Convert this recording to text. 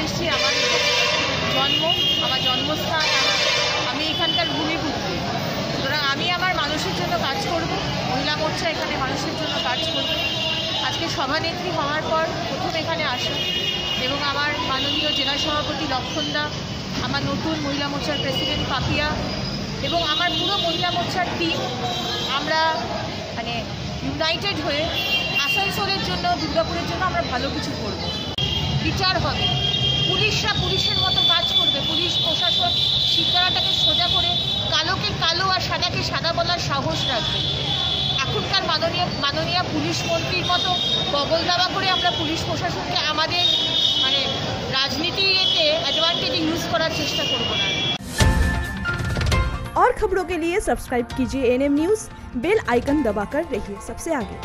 এসেছি। আমার জন্ম, আমার জন্মস্থান, আমি এখানকার ভূমিপুত্র। সুতরাং আমি আমার মানুষের জন্য কাজ করব, মহিলা মোর্চা এখানে মানুষের জন্য কাজ করব। আজকে সভানেত্রী হওয়ার পর প্রথম এখানে আসা, এবং আমার মাননীয় জেলা সভাপতি লক্ষণদা, আমার নতুন মহিলা মোর্চার প্রেসিডেন্ট পাপিয়া এবং আমার পুরো মহিলা মোর্চার টিম, আমরা মানে ইউনাইটেড হয়ে আসানসোলের জন্য, দুর্গাপুরের জন্য আমরা ভালো কিছু করব। বিচার হবে, পুলিশরা পুলিশের মতো কাজ করবে, পুলিশ প্রশাসন শিবদারাটাকে সোজা করে কালোকে কালো আর সাদাকে সাদা বলার সাহস রাখবে। এখনকার মাননীয় পুলিশ মন্ত্রীর মতো বগল দাবা করে আমরা পুলিশ প্রশাসনকে আমাদের মানে রাজনীতিতে অ্যাডভান্টেজ ইউজ করার চেষ্টা করব না। और खबरों के लिए सब्सक्राइब कीजिए एनएम न्यूज़, बेल आइकन दबाकर रहिए सबसे आगे।